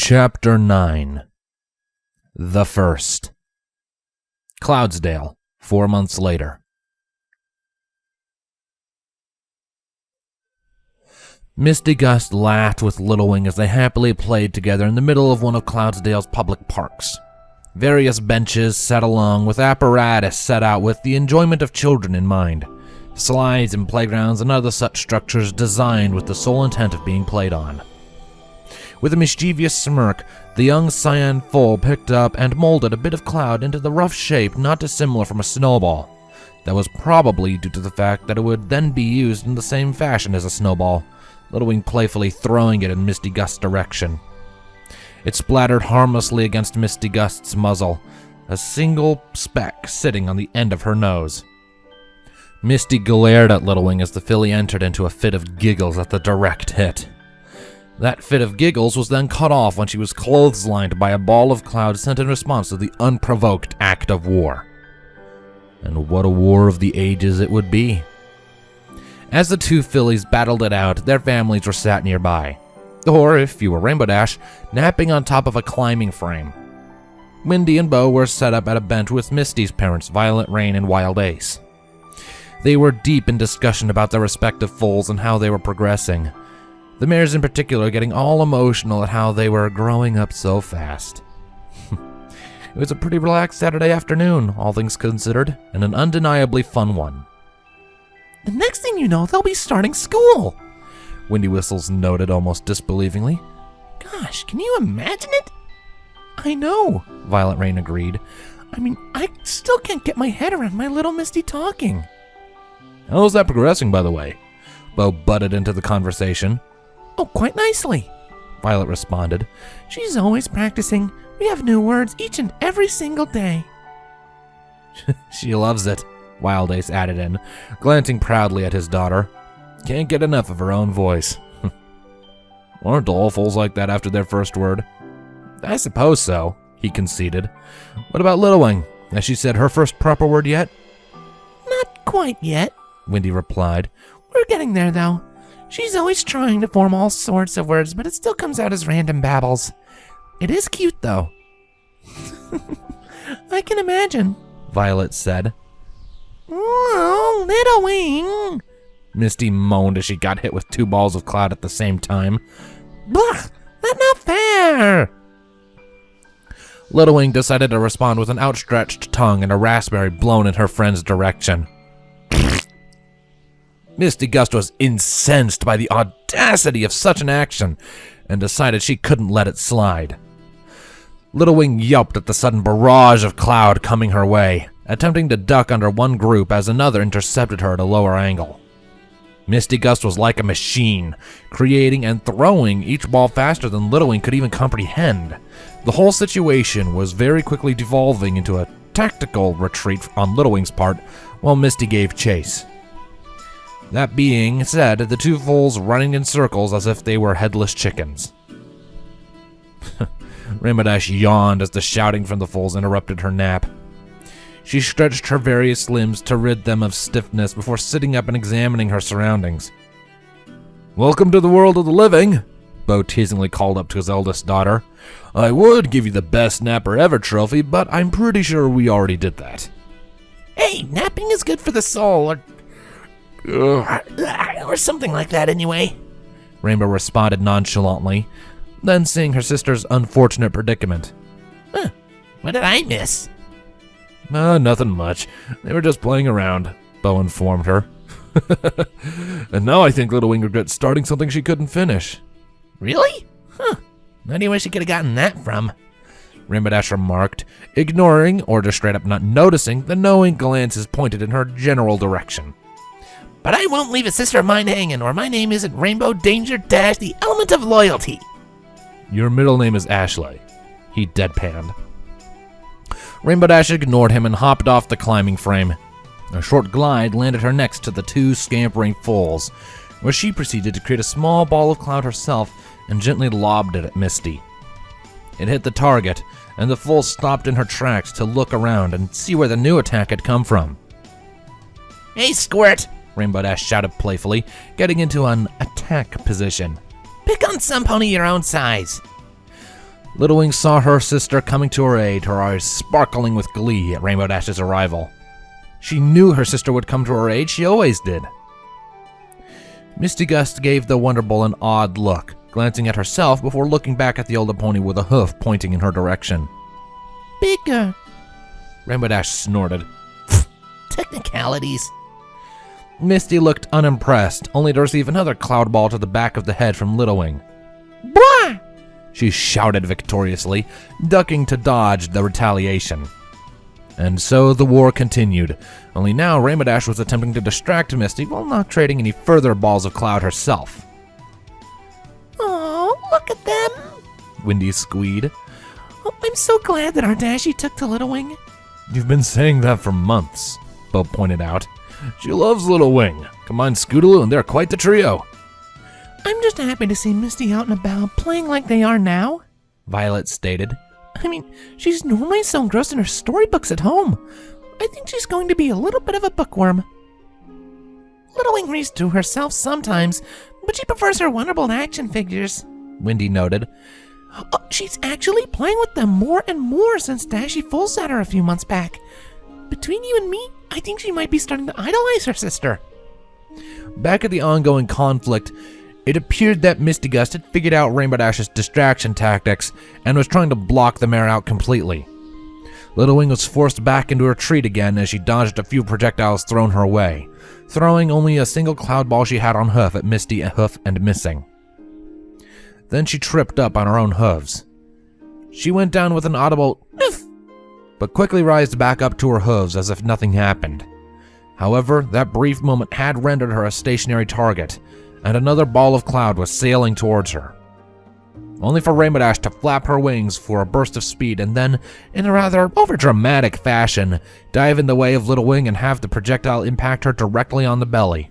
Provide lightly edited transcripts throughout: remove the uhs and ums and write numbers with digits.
Chapter 9 The First. Cloudsdale, 4 months later. Misty Gust laughed with Little Wing as they happily played together in the middle of one of Cloudsdale's public parks. Various benches set along with apparatus set out with the enjoyment of children in mind. Slides and playgrounds and other such structures designed with the sole intent of being played on. With a mischievous smirk, the young cyan foal picked up and molded a bit of cloud into the rough shape not dissimilar from a snowball. That was probably due to the fact that it would then be used in the same fashion as a snowball, Little Wing playfully throwing it in Misty Gust's direction. It splattered harmlessly against Misty Gust's muzzle, a single speck sitting on the end of her nose. Misty glared at Little Wing as the filly entered into a fit of giggles at the direct hit. That fit of giggles was then cut off when she was clotheslined by a ball of cloud sent in response to the unprovoked act of war. And what a war of the ages it would be. As the two fillies battled it out, their families were sat nearby, or, if you were Rainbow Dash, napping on top of a climbing frame. Windy and Bo were set up at a bench with Misty's parents, Violet Rain and Wild Ace. They were deep in discussion about their respective foals and how they were progressing. The mares in particular getting all emotional at how they were growing up so fast. It was a pretty relaxed Saturday afternoon, all things considered, and an undeniably fun one. The next thing you know, they'll be starting school, Windy Whistles noted almost disbelievingly. Gosh, can you imagine it? I know, Violet Rain agreed. I mean, I still can't get my head around my little Misty talking. How's that progressing, by the way? Bo butted into the conversation. Oh, quite nicely, Violet responded. She's always practicing. We have new words each and every single day. She loves it, Wild Ace added in, glancing proudly at his daughter. Can't get enough of her own voice. Aren't all foals like that after their first word? I suppose so, he conceded. What about Little Wing? Has she said her first proper word yet? Not quite yet, Windy replied. We're getting there, though. She's always trying to form all sorts of words, but it still comes out as random babbles. It is cute, though. I can imagine, Violet said. Oh, Little Wing, Misty moaned as she got hit with 2 balls of cloud at the same time. Blah, that's not fair. Little Wing decided to respond with an outstretched tongue and a raspberry blown in her friend's direction. Misty Gust was incensed by the audacity of such an action and decided she couldn't let it slide. Little Wing yelped at the sudden barrage of cloud coming her way, attempting to duck under one group as another intercepted her at a lower angle. Misty Gust was like a machine, creating and throwing each ball faster than Little Wing could even comprehend. The whole situation was very quickly devolving into a tactical retreat on Little Wing's part while Misty gave chase. That being said, the two foals running in circles as if they were headless chickens. Rainbow Dash yawned as the shouting from the foals interrupted her nap. She stretched her various limbs to rid them of stiffness before sitting up and examining her surroundings. Welcome to the world of the living, Bo teasingly called up to his eldest daughter. I would give you the best napper ever trophy, but I'm pretty sure we already did that. Hey, napping is good for the soul, or something like that anyway, Rainbow responded nonchalantly, then seeing her sister's unfortunate predicament. Huh, what did I miss? Nothing much. They were just playing around, Bo informed her. And now I think Little Wing regrets starting something she couldn't finish. Really? Huh. Anywhere she could have gotten that from, Rainbow Dash remarked, ignoring or just straight up not noticing the knowing glances pointed in her general direction. But I won't leave a sister of mine hanging, or my name isn't Rainbow Danger Dash, the element of loyalty. Your middle name is Ashley, he deadpanned. Rainbow Dash ignored him and hopped off the climbing frame. A short glide landed her next to the 2 scampering foals, where she proceeded to create a small ball of cloud herself and gently lobbed it at Misty. It hit the target, and the foal stopped in her tracks to look around and see where the new attack had come from. Hey, Squirt, Rainbow Dash shouted playfully, getting into an attack position. Pick on some pony your own size. Little Wing saw her sister coming to her aid, her eyes sparkling with glee at Rainbow Dash's arrival. She knew her sister would come to her aid, she always did. Misty Gust gave the Wonder Bull an odd look, glancing at herself before looking back at the older pony with a hoof pointing in her direction. Bigger. Rainbow Dash snorted. Technicalities. Misty looked unimpressed, only to receive another cloud ball to the back of the head from Little Wing. Blah! She shouted victoriously, ducking to dodge the retaliation. And so the war continued, only now Rainbow Dash was attempting to distract Misty while not trading any further balls of cloud herself. Oh, look at them. Windy squeed. Oh, I'm so glad that our Dashie took to Little Wing. You've been saying that for months, Bo pointed out. She loves Little Wing. Combine Scootaloo and they're quite the trio. I'm just happy to see Misty out and about, playing like they are now, Violet stated. I mean, she's normally so engrossed in her storybooks at home. I think she's going to be a little bit of a bookworm. Little Wing reads to herself sometimes, but she prefers her Wonderbolt action figures, Windy noted. Oh, she's actually playing with them more and more since Dashie Full sat her a few months back. Between you and me, I think she might be starting to idolize her sister. Back at the ongoing conflict, it appeared that Misty Gust had figured out Rainbow Dash's distraction tactics and was trying to block the mare out completely. Little Wing was forced back into retreat again as she dodged a few projectiles thrown her way, throwing only a single cloud ball she had on hoof at Misty hoof and missing. Then she tripped up on her own hooves. She went down with an audible "Oof," but quickly rised back up to her hooves as if nothing happened. However, that brief moment had rendered her a stationary target, and another ball of cloud was sailing towards her. Only for Rainbow Dash to flap her wings for a burst of speed and then, in a rather overdramatic fashion, dive in the way of Little Wing and have the projectile impact her directly on the belly.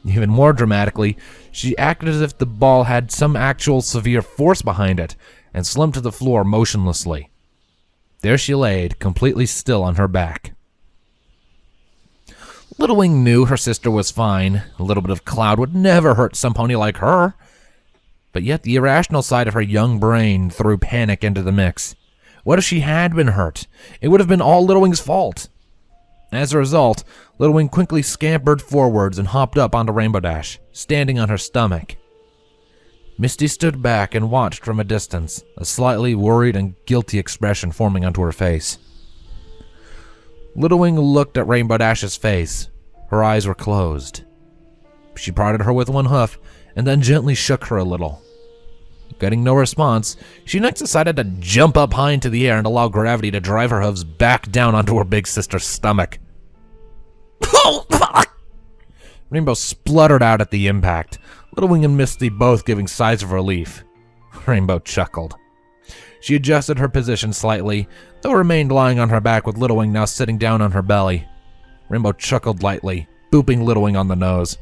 Even more dramatically, she acted as if the ball had some actual severe force behind it and slumped to the floor motionlessly. There she laid, completely still on her back. Little Wing knew her sister was fine. A little bit of cloud would never hurt some pony like her. But yet the irrational side of her young brain threw panic into the mix. What if she had been hurt? It would have been all Little Wing's fault. As a result, Little Wing quickly scampered forwards and hopped up onto Rainbow Dash, standing on her stomach. Misty stood back and watched from a distance, a slightly worried and guilty expression forming onto her face. Little Wing looked at Rainbow Dash's face. Her eyes were closed. She prodded her with one hoof and then gently shook her a little. Getting no response, she next decided to jump up high into the air and allow gravity to drive her hooves back down onto her big sister's stomach. Rainbow spluttered out at the impact, Little Wing and Misty both giving sighs of relief. Rainbow chuckled. She adjusted her position slightly, though remained lying on her back with Little Wing now sitting down on her belly. Rainbow chuckled lightly, booping Little Wing on the nose.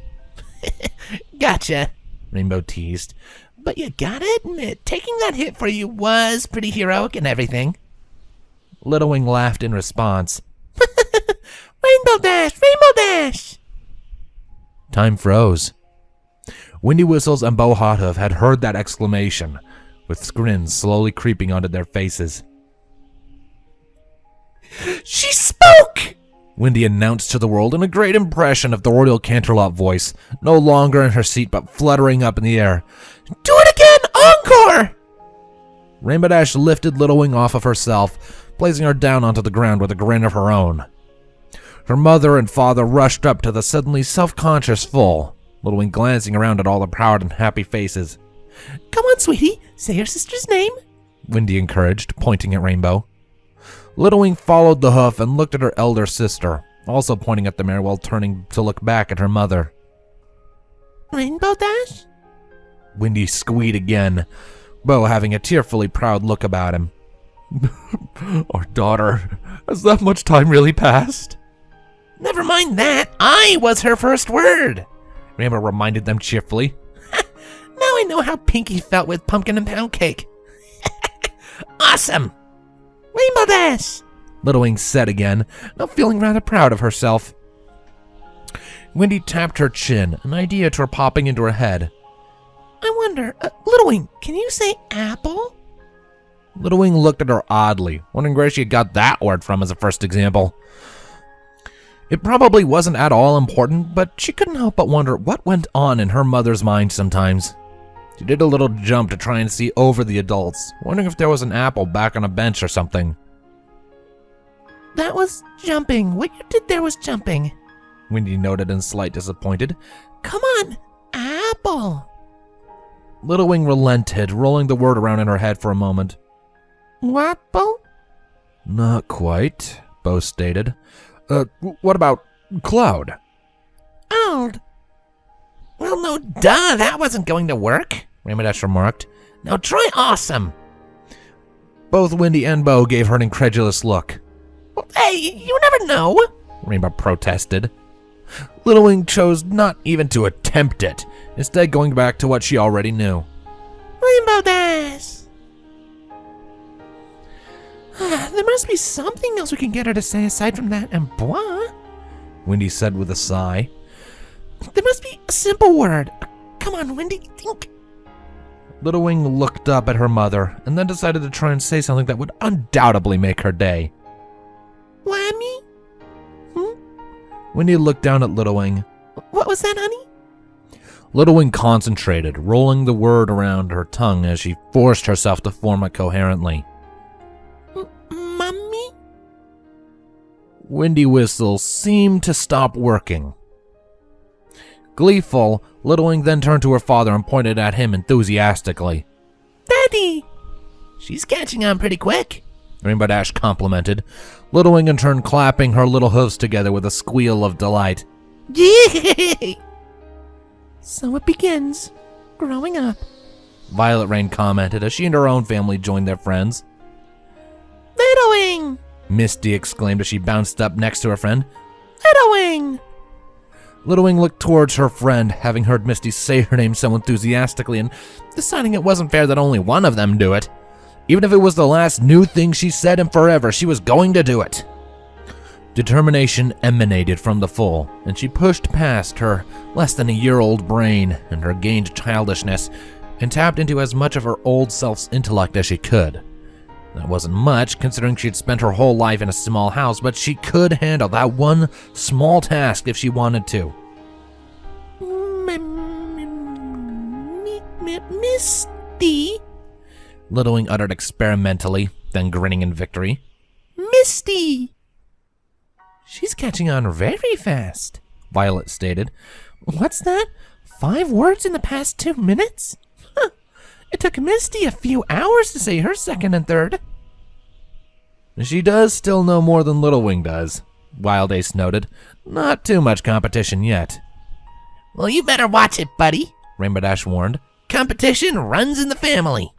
Gotcha, Rainbow teased. but you gotta admit, taking that hit for you was pretty heroic and everything. Little Wing laughed in response. Rainbow Dash! Rainbow Dash! Time froze. Windy Whistles and Bo Hothoof had heard that exclamation, with grins slowly creeping onto their faces. She spoke! Windy announced to the world in a great impression of the Royal Canterlot voice, no longer in her seat but fluttering up in the air. Do it again! Encore! Rainbow Dash lifted Little Wing off of herself, placing her down onto the ground with a grin of her own. Her mother and father rushed up to the suddenly self-conscious foal, Little Wing glancing around at all the proud and happy faces. Come on, sweetie, say your sister's name, Windy encouraged, pointing at Rainbow. Little Wing followed the hoof and looked at her elder sister, also pointing at the mare while turning to look back at her mother. Rainbow Dash? Windy squeaked again, Bo having a tearfully proud look about him. Our daughter, has that much time really passed? Never mind that, I was her first word, Rainbow reminded them cheerfully. Now I know how Pinky felt with pumpkin and pound cake. Awesome! Rainbow Dash! Little Wing said again, now feeling rather proud of herself. Windy tapped her chin, an idea to her popping into her head. I wonder, Little Wing, can you say apple? Little Wing looked at her oddly, wondering where she had got that word from as a first example. It probably wasn't at all important, but she couldn't help but wonder what went on in her mother's mind sometimes. She did a little jump to try and see over the adults, wondering if there was an apple back on a bench or something. That was jumping. What you did there was jumping. Wendy noted in slight disappointed. Come on, apple. Little Wing relented, rolling the word around in her head for a moment. Apple? Not quite, Bo stated. What about cloud? Old. Well, no, duh, that wasn't going to work, Rainbow Dash remarked. Now try awesome. Both Wendy and Bo gave her an incredulous look. Well, hey, you never know, Rainbow protested. Little Wing chose not even to attempt it, instead going back to what she already knew. Rainbow Dash. There must be something else we can get her to say aside from that and bois, Wendy said with a sigh. There must be a simple word. Come on, Wendy, think. Little Wing looked up at her mother and then decided to try and say something that would undoubtedly make her day. Whammy? Wendy looked down at Little Wing. What was that, honey? Little Wing concentrated, rolling the word around her tongue as she forced herself to form it coherently. Mummy? Wendy whistle seemed to stop working. Gleeful, Little Wing then turned to her father and pointed at him enthusiastically. Daddy! She's catching on pretty quick, Rainbow Dash complimented, Little Wing in turn clapping her little hooves together with a squeal of delight. Yay! So it begins. Growing up. Violet Rain commented as she and her own family joined their friends. Little Wing! Misty exclaimed as she bounced up next to her friend. Little Wing! Little Wing looked towards her friend, having heard Misty say her name so enthusiastically and deciding it wasn't fair that only one of them do it. Even if it was the last new thing she said in forever, she was going to do it. Determination emanated from the foal, and she pushed past her less than a year-old brain and her gained childishness and tapped into as much of her old self's intellect as she could. That wasn't much, considering she'd spent her whole life in a small house, but she could handle that one small task if she wanted to. Misty? Little Wing uttered experimentally, then grinning in victory. Misty! She's catching on very fast, Violet stated. What's that? 5 words in the past 2 minutes? Huh. It took Misty a few hours to say her second and third. She does still know more than Little Wing does, Wild Ace noted. Not too much competition yet. Well, you better watch it, buddy, Rainbow Dash warned. Competition runs in the family.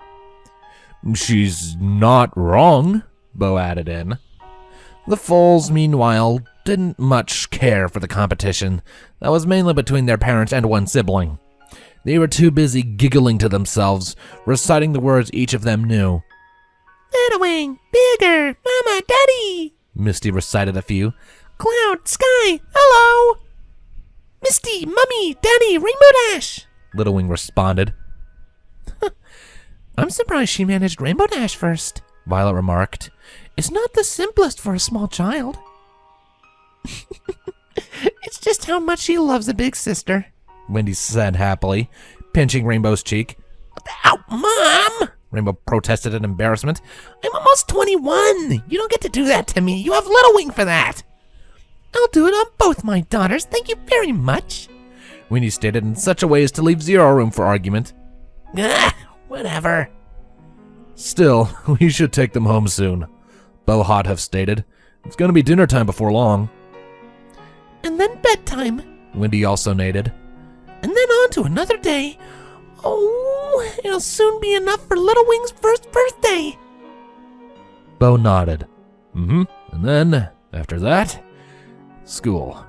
She's not wrong, Bo added in. The foals, meanwhile, didn't much care for the competition. That was mainly between their parents and one sibling. They were too busy giggling to themselves, reciting the words each of them knew. Little Wing, bigger, Mama, Daddy, Misty recited a few. Cloud, Sky, hello. Misty, Mummy, Daddy, Rainbow Dash, Little Wing responded. I'm surprised she managed Rainbow Dash first, Violet remarked. It's not the simplest for a small child. It's just how much she loves a big sister, Wendy said happily, pinching Rainbow's cheek. Ow, Mom! Rainbow protested in embarrassment. I'm almost 21. You don't get to do that to me. You have Little Wing for that. I'll do it on both my daughters. Thank you very much, Wendy stated in such a way as to leave zero room for argument. Whatever. Still, we should take them home soon, Bo Hothuff stated. It's going to be dinner time before long. And then bedtime, Wendy also nated. And then on to another day. Oh, it'll soon be enough for Little Wing's first birthday. Bo nodded. And then, after that, school.